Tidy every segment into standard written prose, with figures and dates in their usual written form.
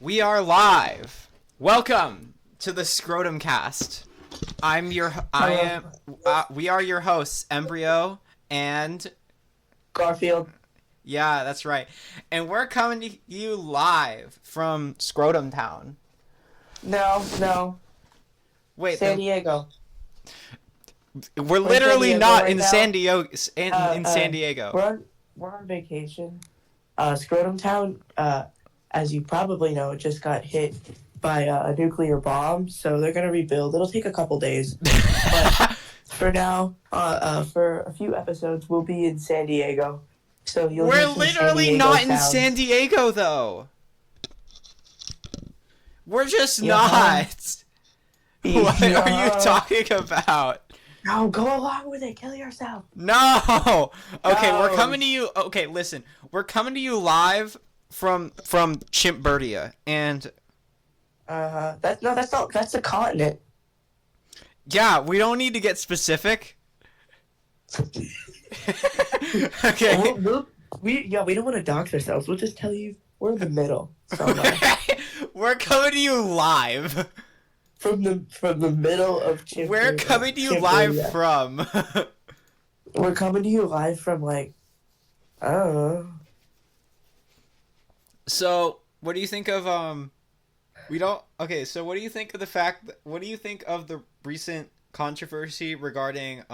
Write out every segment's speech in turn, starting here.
We are live. Welcome to the Scrotum Cast. We are your hosts, Embryo and Garfield. Yeah, that's right. And we're coming to you live from Scrotum Town. No. Wait, San Diego. We're literally not in San Diego. In San San Diego. We're on vacation. Scrotum Town, as you probably know, just got hit by a nuclear bomb, so they're gonna rebuild. It'll take a couple days, but for now, for a few episodes, we'll be in San Diego. So We're literally not in San Diego, though. We're just not. What are you talking about? No, go along with it. Kill yourself. No. Okay, no. We're coming to you. Okay, listen. We're coming to you live from Chimpbertia, and that's the continent. Yeah, we don't need to get specific. Okay. We don't want to dox ourselves. We'll just tell you we're in the middle. We're coming to you live. From the middle of Chimpbertia. We're coming to you live from. We're coming to you live from, like, I don't know. So, what do you think of Okay, so what do you think of the fact that, what do you think of the recent controversy regarding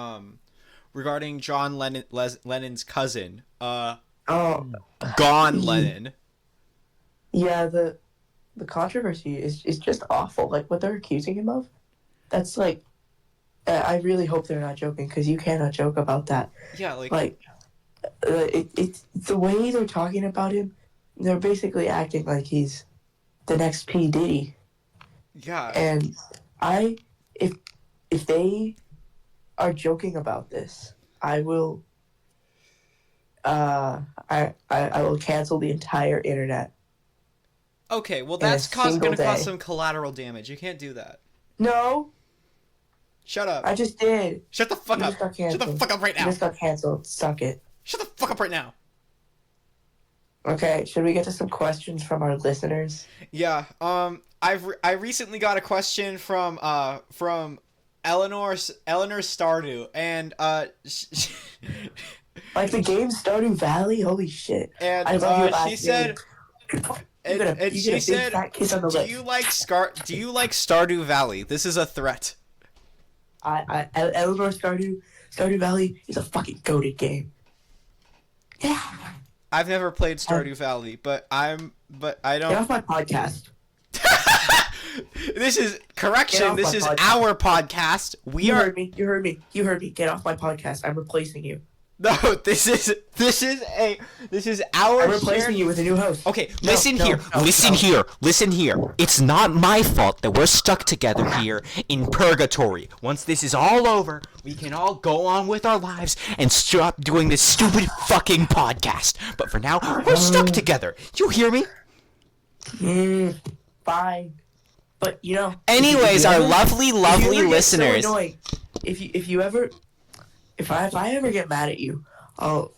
John Lennon's cousin, Gone Lennon? Yeah, the controversy is just awful. Like, what they're accusing him of, that's like, I really hope they're not joking, because you cannot joke about that. Yeah, it's the way they're talking about him. They're basically acting like he's the next P. Diddy. Yeah. And if they are joking about this, I will I will cancel the entire internet. Okay, well that's gonna cause some collateral damage. You can't do that. No. Shut up. I just did. Shut the fuck up. Shut the fuck up right now. You just got canceled. Suck it. Shut the fuck up right now. Okay, should we get to some questions from our listeners? Yeah. I recently got a question from Eleanor Stardew, and like the game Stardew Valley. Holy shit! And I love she said, she said, "Do you like Stardew Valley? This is a threat." Eleanor Stardew Valley is a fucking goated game. Yeah. I've never played Stardew Valley, but I don't. Get off my podcast. This is correction. This is our podcast. You heard me. Get off my podcast. I'm replacing you. No, this is our. I'm replacing you with a new host. Okay, listen here. It's not my fault that we're stuck together here in purgatory. Once this is all over, we can all go on with our lives and stop doing this stupid fucking podcast. But for now, we're stuck together. You hear me? Fine. But anyways, our lovely listeners. So annoying, if I ever get mad at you, I'll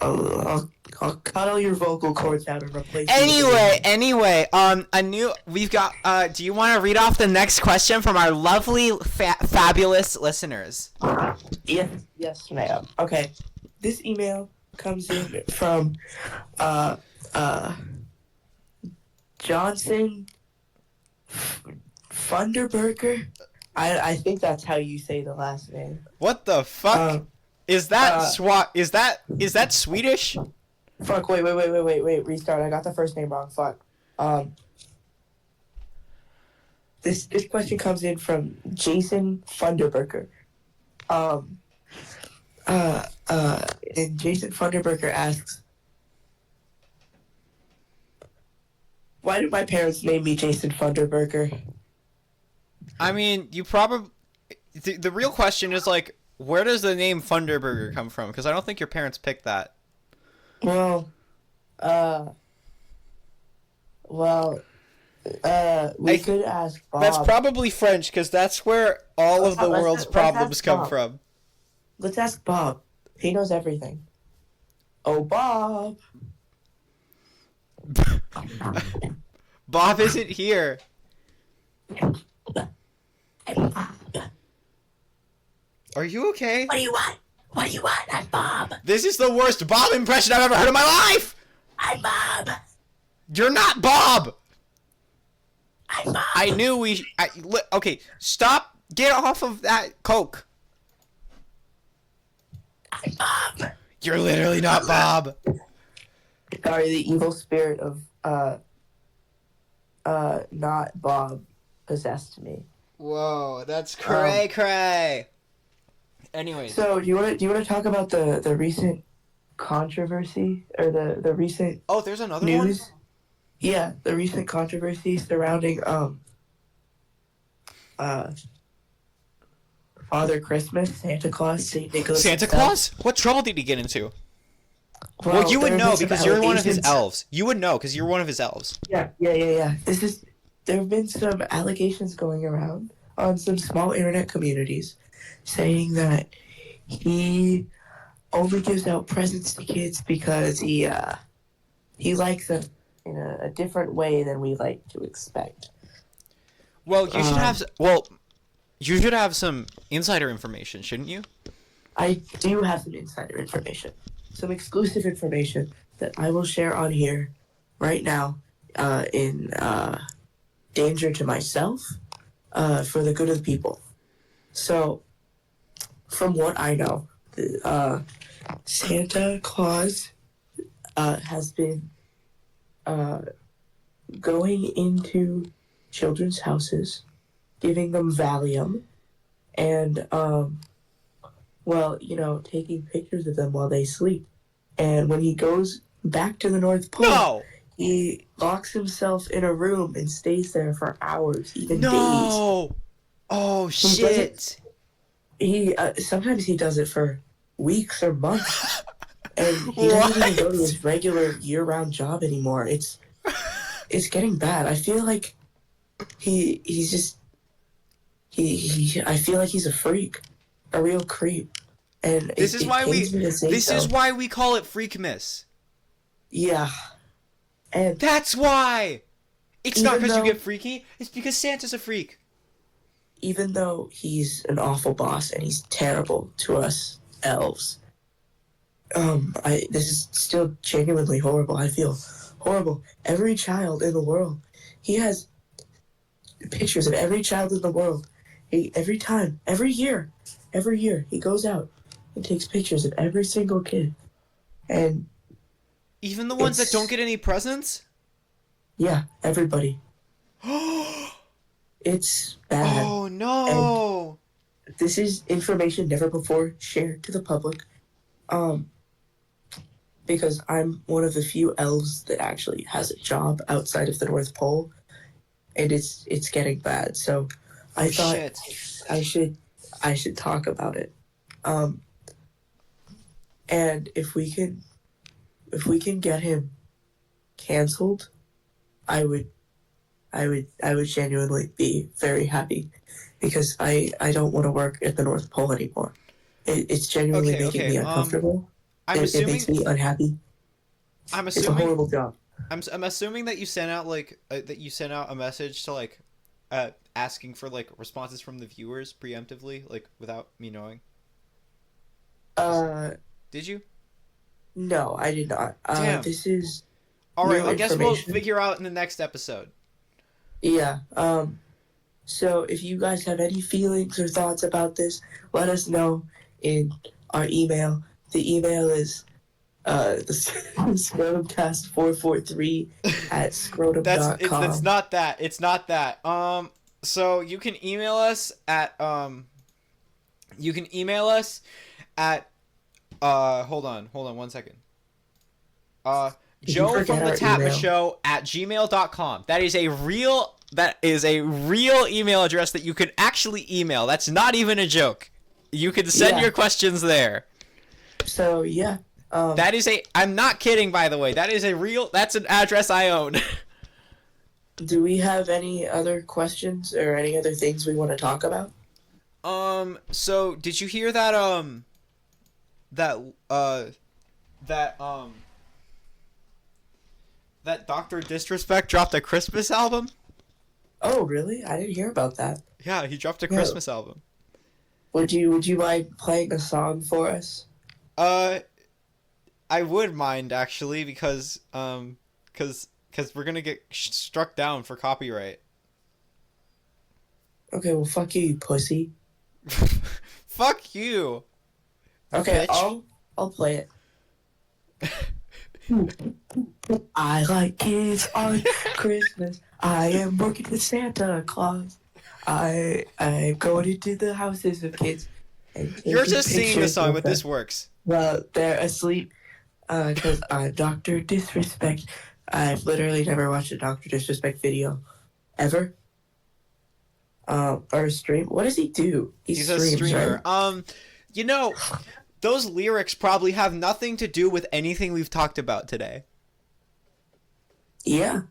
cut all your vocal cords out and replace. Anyway, we've got. Do you want to read off the next question from our lovely, fabulous listeners? Yes, ma'am. Okay, this email comes in from Johnson Funderburger. I think that's how you say the last name. What the fuck? Is that Is that Swedish? Fuck, wait, restart. I got the first name wrong. Fuck. This question comes in from Jason Funderburger. And Jason Funderburger asks, why did my parents name me Jason Funderburger? I mean, you probably... The real question is, like, where does the name Funderburger come from? Because I don't think your parents picked that. Well, we could ask Bob. That's probably French, because that's where all of the world's problems come from. Let's ask Bob. He knows everything. Oh, Bob. Bob isn't here. I'm Bob. Are you okay? What do you want? What do you want? I'm Bob. This is the worst Bob impression I've ever heard in my life! I'm Bob. You're not Bob! I'm Bob. I knew we... okay, stop. Get off of that Coke. I'm Bob. You're literally not Bob. Sorry, the evil spirit of, not Bob possessed me. Whoa, that's cray-cray. Anyways. So, do you want to talk about the recent controversy, or the recent Oh, there's another news? one? Yeah, the recent controversy surrounding Father Christmas, Santa Claus, Saint Nicholas. Santa himself. Claus? What trouble did he get into? Well, you would there know have been because some you're one of his allegations- elves. You would know because you're one of his elves. Yeah. There have been some allegations going around on some small internet communities saying that he only gives out presents to kids because he likes them in a different way than we like to expect. Well, you should have. Well, you should have some insider information, shouldn't you? I do have some insider information, some exclusive information that I will share on here right now in danger to myself for the good of the people. So, from what I know, Santa Claus has been going into children's houses, giving them Valium, and taking pictures of them while they sleep. And when he goes back to the North Pole, No. he locks himself in a room and stays there for hours, even days. No. Oh shit. He sometimes he does it for weeks or months, and he doesn't even go to his regular year-round job anymore. It's getting bad. I feel like he's just I feel like he's a freak, a real creep, and This is why we. pains me to say This so. is why we call it Freakmas. Yeah, and That's why. It's not Even because you though- get freaky. It's because Santa's a freak. even though he's an awful boss and he's terrible to us elves, this is still genuinely horrible. I feel horrible. Every child in the world, he has pictures of every child in the world. Every year, he goes out and takes pictures of every single kid. And Even the ones that It's- don't get any presents. yeah, everybody. It's bad. Oh no. This is information never before shared to the public. Because I'm one of the few elves that actually has a job outside of the North Pole, and it's getting bad. So I thought Shit. I should talk about it. And if we can get him canceled, I would genuinely be very happy, because I don't want to work at the North Pole anymore. It's genuinely Okay, making okay, me uncomfortable. I'm It assuming. makes me unhappy. I'm It's a assuming. horrible job. I'm assuming that you sent out a message to asking for responses from the viewers preemptively, without me knowing. Did you? No, I did not. Damn. This is All right. New I guess we'll information. figure out in the next episode. yeah. So if you guys have any feelings or thoughts about this, let us know in our email. The email is the scrotumcast443 at scrotum.com. That's not that. It's not that. So you can email us at hold on 1 second. you Joe forget from the our Tapma email? Show at gmail.com. That is a real email address that you can actually email. That's not even a joke. You can send Yeah. your questions there. So yeah. I'm not kidding, by the way. That's an address I own. Do we have any other questions or any other things we want to talk about? So did you hear that that Dr. Disrespect dropped a Christmas album? Oh, really? I didn't hear about that. Yeah, he dropped a Yeah. Christmas album. Would you mind playing a song for us? Uh, I would mind actually because cause we're gonna get struck down for copyright. Okay, well, fuck you, you pussy. Fuck you. Okay, Bitch. I'll play it. I like kids on Christmas. I am working with Santa Claus. I'm going into the houses of kids. And You're taking just singing the pictures song, of but them. this works. Well, they're asleep. Because I'm Doctor Disrespect. I've literally never watched a Doctor Disrespect video, ever. Or a stream. What does he do? He He's a streams, streamer. right? You know, those lyrics probably have nothing to do with anything we've talked about today. Yeah.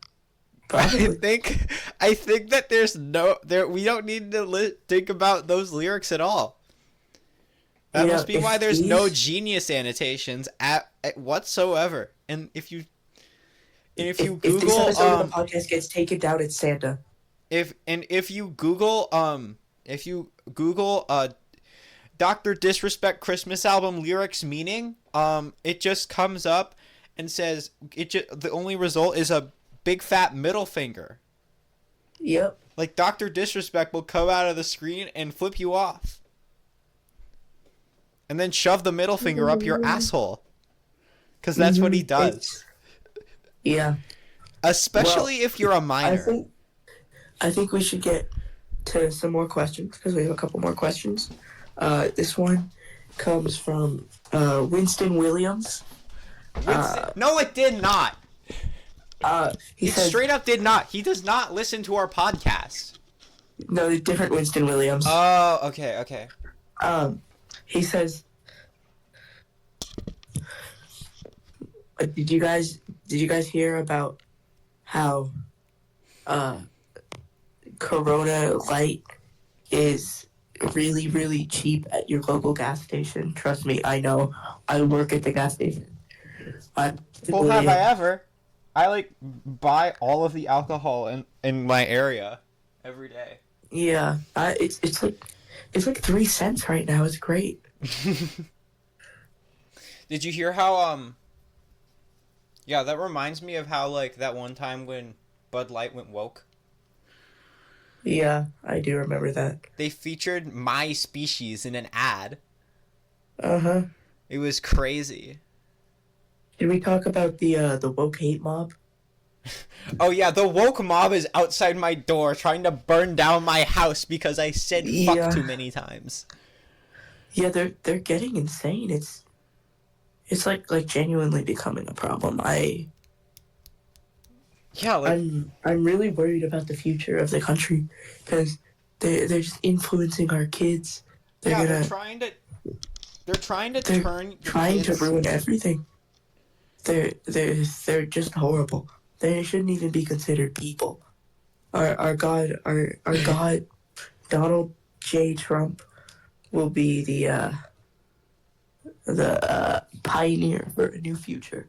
I Probably. think that we don't need to think about those lyrics at all. That You must know, be why if there's no these- genius annotations at whatsoever. And if you if this Google episode of the podcast gets taken down, it's Santa. if you Google Dr. Disrespect Christmas album lyrics meaning, it just comes up and says the only result is a big fat middle finger. Yep. Like Dr. Disrespect will come out of the screen and flip you off. And then shove the middle finger up your asshole. Cuz that's what he does. Yeah. Especially if you're a minor. I think we should get to some more questions because we have a couple more questions. This one comes from Winston Williams. No, it did not. He It says, straight up did not. He does not listen to our podcast. no, the different Winston Williams. Oh, okay. He says, did you guys hear about how Corona Light is really, really cheap at your local gas station? Trust me, I know. I work at the gas station. Well, have I ever? I buy all of the alcohol in my area every day. Yeah, it's like 3 cents right now. It's great. Did you hear how yeah, that reminds me of how that one time when Bud Light went woke. Yeah, I do remember that. They featured My Species in an ad. Uh-huh. It was crazy. Did we talk about the woke hate mob? Oh yeah, the woke mob is outside my door trying to burn down my house because I said fuck Yeah. too many times. Yeah, they're getting insane. It's like genuinely becoming a problem. Yeah, I'm really worried about the future of the country because they're just influencing our kids. they're They're trying to turn the trying to kids- ruin everything. They're just horrible. They shouldn't even be considered people. Our God Donald J. Trump will be the pioneer for a new future.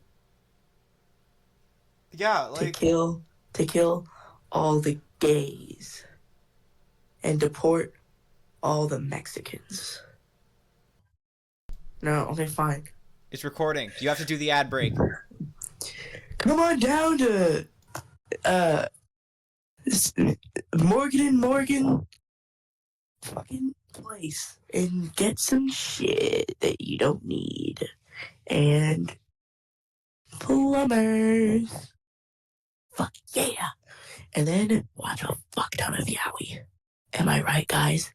Yeah, To kill all the gays and deport all the Mexicans. No, okay, fine. it's recording. You have to do the ad break. Come on down to Morgan and Morgan fucking place and get some shit that you don't need. And plumbers. Fuck yeah. And then watch a fuck ton of Yowie. Am I right, guys?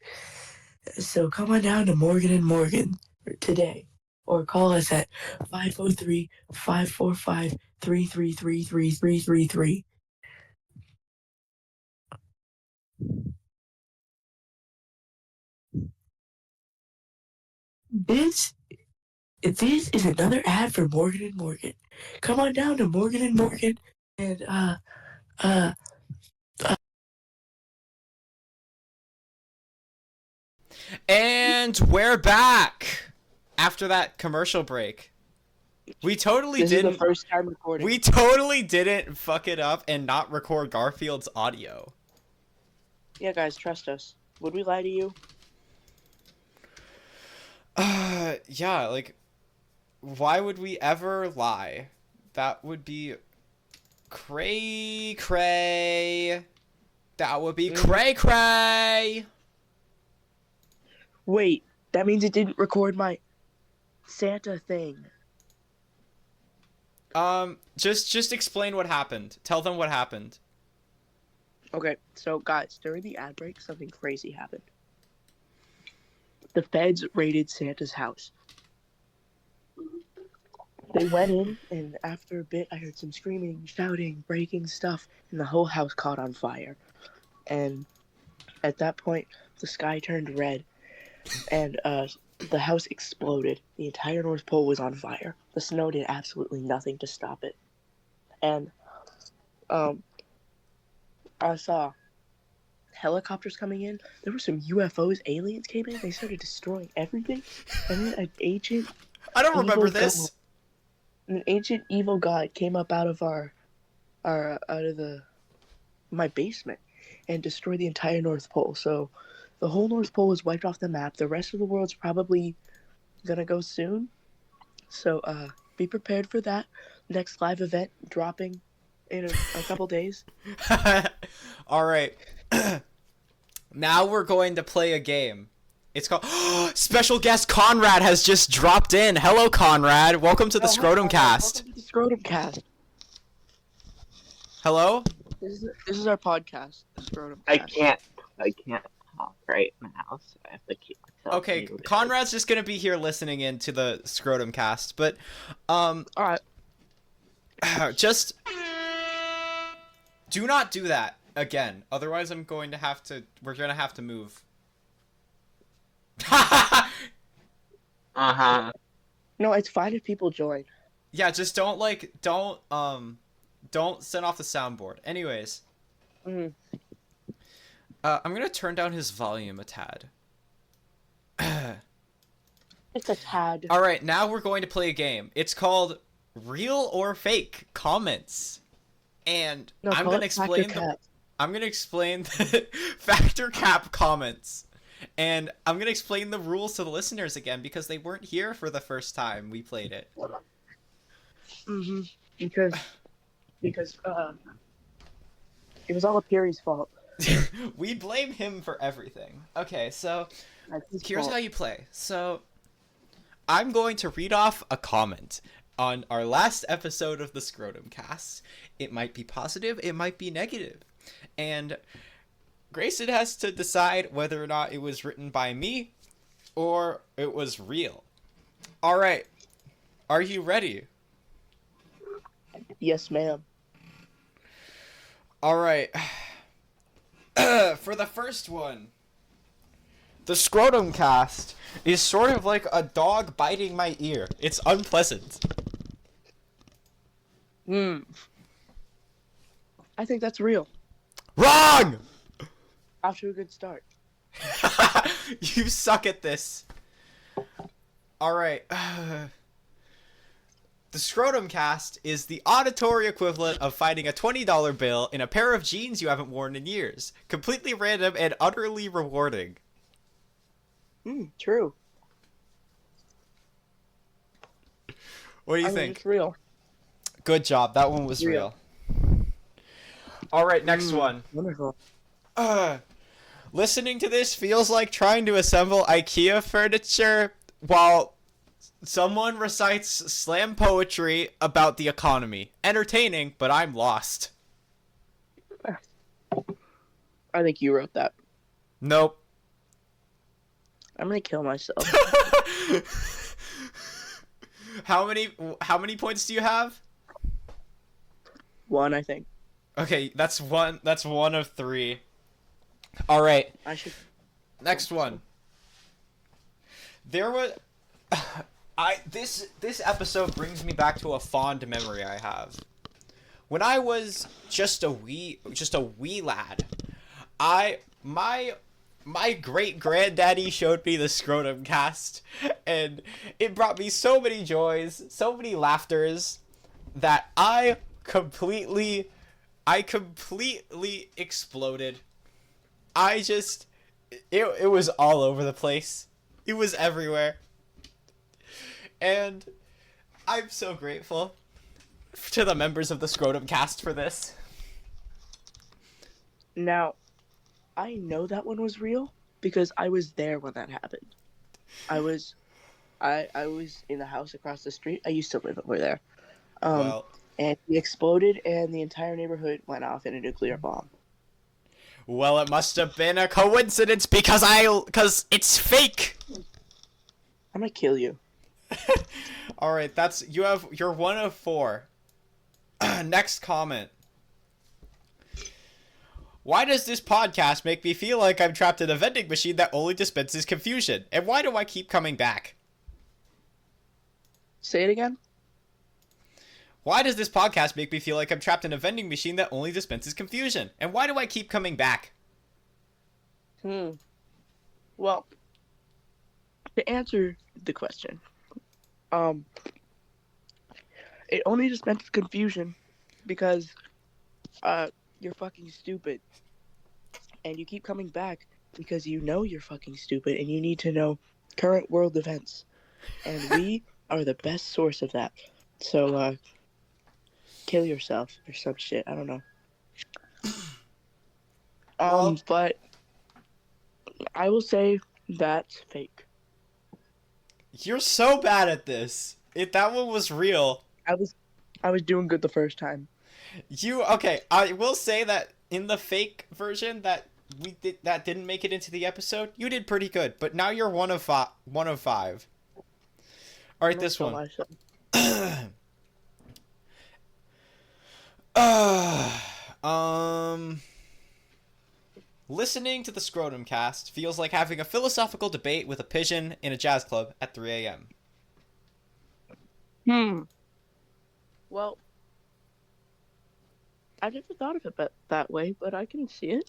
So come on down to Morgan and Morgan today. Or call us at 503-545-33333333. This is another ad for Morgan and Morgan. Come on down to Morgan and Morgan and And we're back after that commercial break. We totally This is didn't. the first time recording. We totally didn't fuck it up and not record Garfield's audio. Yeah, guys, trust us. Would we lie to you? Yeah, like, why would we ever lie? That would be cray. That would be cray. Wait, that means it didn't record my Santa thing. Just explain what happened. Tell them what happened. Okay, so guys, during the ad break, something crazy happened. The feds raided Santa's house. They went in, and after a bit, I heard some screaming, shouting, breaking stuff, and the whole house caught on fire. And at that point, the sky turned red, and the house exploded. The entire North Pole was on fire. The snow did absolutely nothing to stop it. And I saw helicopters coming in. There were some UFOs, aliens came in. They started destroying everything. And then an ancient I don't remember evil this. god- an ancient evil god came up out of my basement and destroyed the entire North Pole. So the whole North Pole was wiped off the map. The rest of the world's probably gonna go soon. So be prepared for that. Next live event dropping in a couple days. All right. Now we're going to play a game. It's called Special Guest Conrad has just dropped in. Hello, Conrad. Welcome to the Scrotum Cast. Welcome to the Scrotum Cast. Hello? This is our podcast, the Scrotum I Cast. can't talk right now, so I have to keep myself Okay, muted. Conrad's just going to be here listening in to the Scrotum Cast, but All right. just do not do that again. Otherwise, we're going to have to move. Uh-huh. No, it's fine if people join. Yeah, just don't send off the soundboard. Anyways, Mhm. I'm gonna turn down his volume a tad. It's a tad. All right, now we're going to play a game. It's called Real or Fake Comments, and No, I'm call gonna it Factor explain the factor cap comments, and I'm gonna explain the rules to the listeners again because they weren't here for the first time we played it. Mm-hmm. Because it was all Apiri's fault. We blame him for everything. Okay, so That's his here's fault. how you play. So I'm going to read off a comment on our last episode of the Scrotum Cast. It might be positive, it might be negative. And Grayson has to decide whether or not it was written by me or it was real. All right. Are you ready? Yes, ma'am. All right. For the first one, the Scrotum Cast is sort of like a dog biting my ear. It's unpleasant. Hmm. I think that's real. Wrong! Off to a good start. You suck at this. Alright. The Scrotum Cast is the auditory equivalent of finding a $20 bill in a pair of jeans you haven't worn in years. Completely random and utterly rewarding. True. What do you I mean, think? it's real. Good job. That one was real. Alright, next one. Wonderful. Listening to this feels like trying to assemble IKEA furniture while someone recites slam poetry about the economy. Entertaining, but I'm lost. I think you wrote that. Nope. I'm gonna kill myself. How many points do you have? One, I think. Okay, that's one of 3. All right. I should. Next one. There was this episode brings me back to a fond memory I have. When I was just a wee lad, my my great granddaddy showed me the Scrotum Cast, and it brought me so many joys, so many laughters, that I completely exploded. It was all over the place. It was everywhere. And I'm so grateful to the members of the Scrotum Cast for this. Now, I know that one was real because I was there when that happened. I was in the house across the street. I used to live over there. Well, And he exploded, and the entire neighborhood went off in a nuclear bomb. well, it must have been a coincidence because it's fake. I'm gonna kill you. All right, you're one of 4. Next comment. Why does this podcast make me feel like I'm trapped in a vending machine that only dispenses confusion? And why do I keep coming back? Say it again. Why does this podcast make me feel like I'm trapped in a vending machine that only dispenses confusion? And why do I keep coming back? Well, to answer the question, it only dispenses confusion because you're fucking stupid, and you keep coming back because you know you're fucking stupid and you need to know current world events, and we are the best source of that. So kill yourself or some shit. I don't know. But I will say that's fake. You're so bad at this. If that one was real. I was doing good the first time. Okay, I will say that in the fake version that didn't make it into the episode, you did pretty good, but now you're one of 5. All right, this one. Listening to the Scrotum Cast feels like having a philosophical debate with a pigeon in a jazz club at 3 a.m. Well, I never thought of it that way, but I can see it.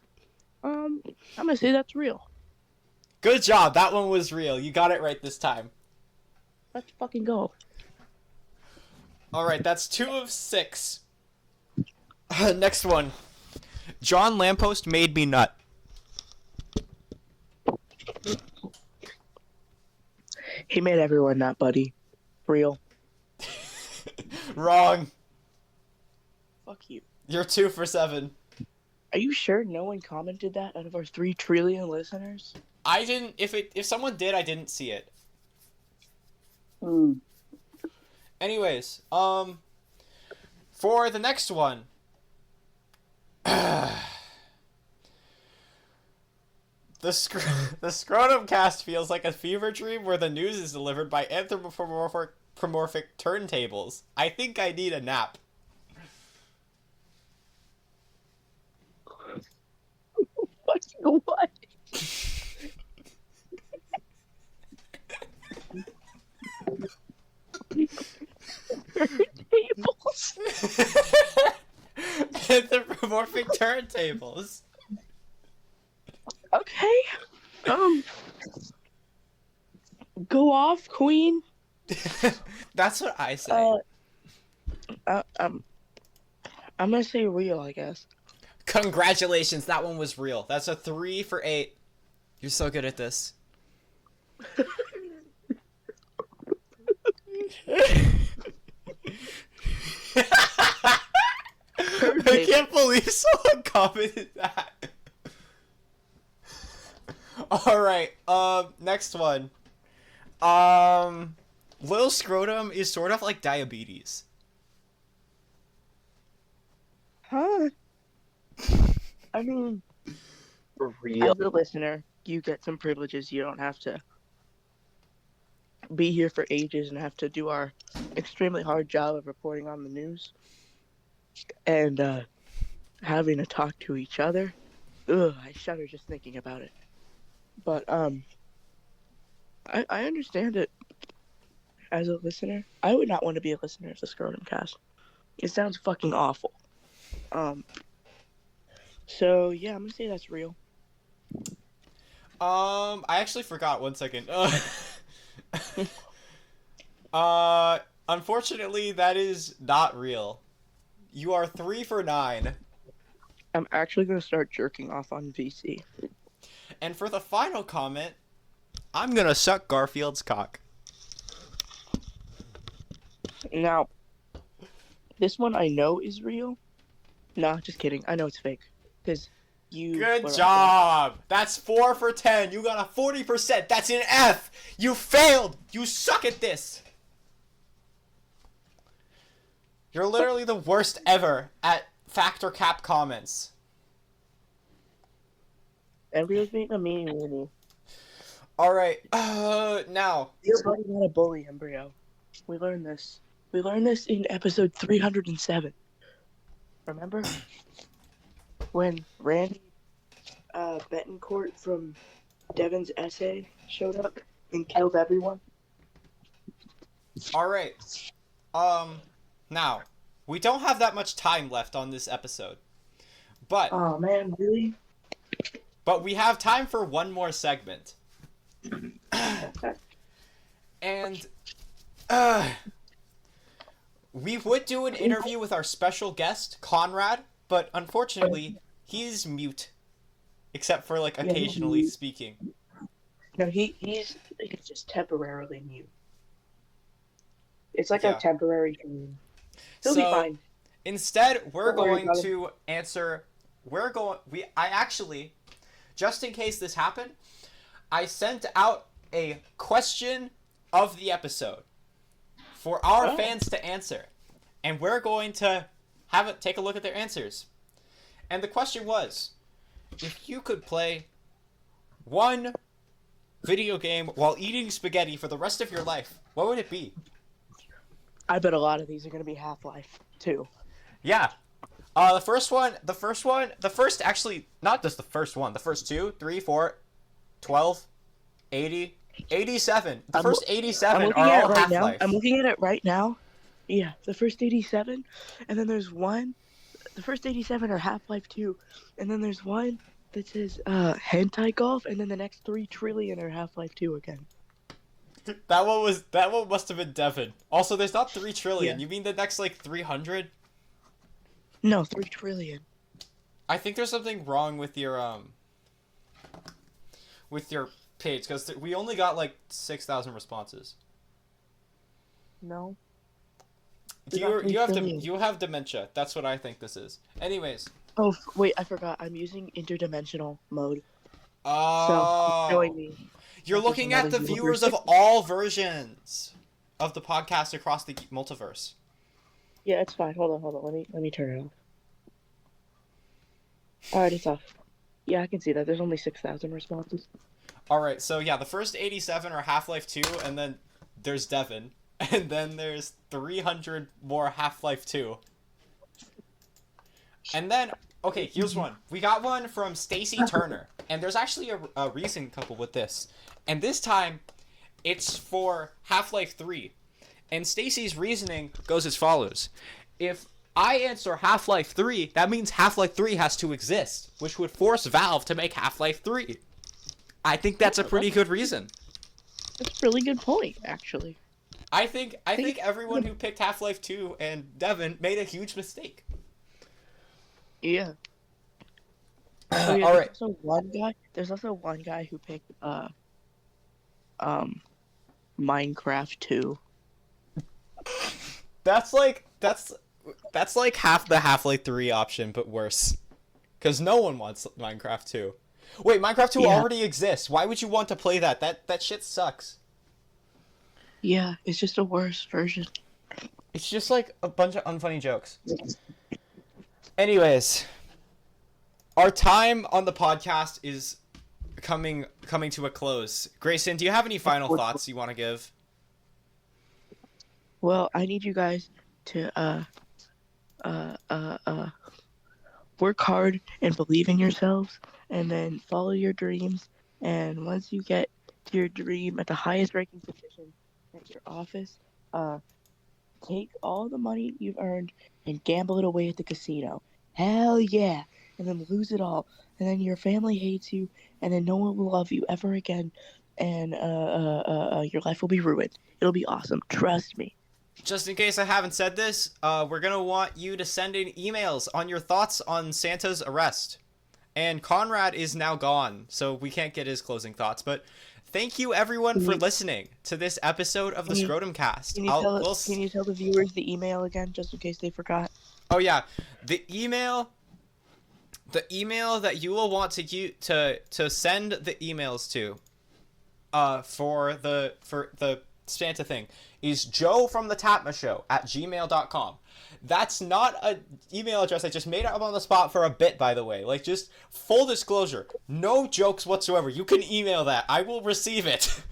I'm gonna say that's real. Good job. That one was real. You got it right this time. Let's fucking go. All right, that's 2 of 6. Next one. John Lamppost made me nut. He made everyone nut, buddy. Real. Wrong. Fuck you. You're 2 for 7. Are you sure no one commented that out of our 3 trillion listeners? I didn't. If someone did, I didn't see it. Anyways, for the next one. The Scrotum Cast feels like a fever dream where the news is delivered by anthropomorphic turntables. I think I need a nap. Fucking what? Turntables. Anthropomorphic turntables. Okay. Go off, Queen. That's what I say. I'm gonna say real, I guess. Congratulations, that one was real. That's a 3 for 8. You're so good at this. I can't believe someone commented that. Alright, next one. Lil Scrotum is sort of like diabetes. Huh? I mean, Real. as a listener, you get some privileges. You don't have to be here for ages and have to do our extremely hard job of reporting on the news and having to talk to each other. Ugh, I shudder just thinking about it. But I understand it as a listener. I would not want to be a listener of the Scrotum Cast. It sounds fucking awful. So yeah, I'm gonna say that's real. I actually forgot. 1 second. Unfortunately, that is not real. You are 3 for 9. I'm actually gonna start jerking off on VC. And for the final comment, I'm gonna suck Garfield's cock. Now, this one I know is real. Nah, just kidding. I know it's fake. Cause you. Good were- job! That's 4 for 10. You got a 40%. That's an F! You failed! You suck at this! You're literally the worst ever at fact or cap comments. Embryo's being a meanie weenie. Alright, now. Your buddy not a bully, Embryo. We learned this. We learned this in episode 307. Remember? When Randy Betancourt from Devin's essay showed up and killed everyone? Alright. Now, we don't have that much time left on this episode. But Oh man, really? we have time for one more segment. And we would do an interview with our special guest, Conrad, but unfortunately, he's mute. Except for like occasionally speaking. No, he's just temporarily mute. It's like Yeah. a temporary dream. He'll be So, fine. Instead, we're Don't worry going about it. to answer. I actually, just in case this happened, I sent out a question of the episode for our Oh. fans to answer, and we're going to take a look at their answers. And the question was, if you could play one video game while eating spaghetti for the rest of your life, what would it be? I bet a lot of these are gonna be Half-Life 2. Yeah. The first, actually, not just the first one, the first 2, 3, 4, 12, 80, 87. The I'm first I'm 87 looking are at all it right now. Half-Life. I'm looking at it right now. Yeah, the first 87, and then there's one. The first 87 are Half-Life 2, and then there's one that says Hentai Golf, and then the next 3 trillion are Half-Life 2 again. That one must have been Devin. Also, there's not 3 trillion. Yeah. You mean the next, like, 300? No, 3 trillion. I think there's something wrong with your page, because we only got, like, 6,000 responses. No. We got 3 trillion. You have dementia. That's what I think this is. Anyways. Oh, wait, I forgot. I'm using interdimensional mode. Oh. So, showing me. You're This is looking at the another viewers universe. of all versions of the podcast across the multiverse. Yeah, it's fine. Hold on. Let me turn it off. Alright, it's off. Yeah, I can see that. There's only 6,000 responses. Alright, so yeah, the first 87 are Half-Life 2, and then there's Devin. And then there's 300 more Half-Life 2. And then, okay, here's one. We got one from Stacy Turner. And there's actually a reason coupled with this. And this time, it's for Half-Life 3. And Stacy's reasoning goes as follows. If I answer Half-Life 3, that means Half-Life 3 has to exist, which would force Valve to make Half-Life 3. I think that's a pretty good reason. That's a really good point, actually. I think everyone who picked Half-Life 2 and Devin made a huge mistake. Yeah. Oh, yeah, All right. There's also one guy who picked Minecraft 2. That's like half the Half-Life 3 option, but worse. Because no one wants Minecraft 2. Wait, Minecraft 2 Yeah. already exists. Why would you want to play that? That shit sucks. Yeah, it's just a worse version. It's just like a bunch of unfunny jokes. Anyways, our time on the podcast is coming to a close. Grayson, do you have any final thoughts you want to give? Well, I need you guys to work hard and believe in yourselves, and then follow your dreams. And once you get to your dream at the highest ranking position at your office, take all the money you've earned and gamble it away at the casino. Hell yeah! and then lose it all, and then your family hates you, and then no one will love you ever again, and your life will be ruined. It'll be awesome. Trust me. Just in case I haven't said this, we're gonna want you to send in emails on your thoughts on Santa's arrest. And Conrad is now gone, so we can't get his closing thoughts. But thank you everyone for listening to this episode of the Scrotum Cast. Can you tell the viewers the email again, just in case they forgot? Oh yeah, the email that you will want to send the emails to, for the Santa thing is joefromthetapmashow@gmail.com. That's not an email address I just made up on the spot for a bit, by the way. Like, just full disclosure, no jokes whatsoever. You can email that. I will receive it.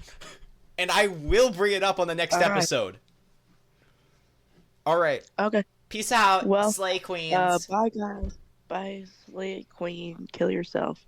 And I will bring it up on the next episode. All right. Okay. Peace out, Well, Slay Queens. Bye, guys. Bye, Slay Queen. Kill yourself.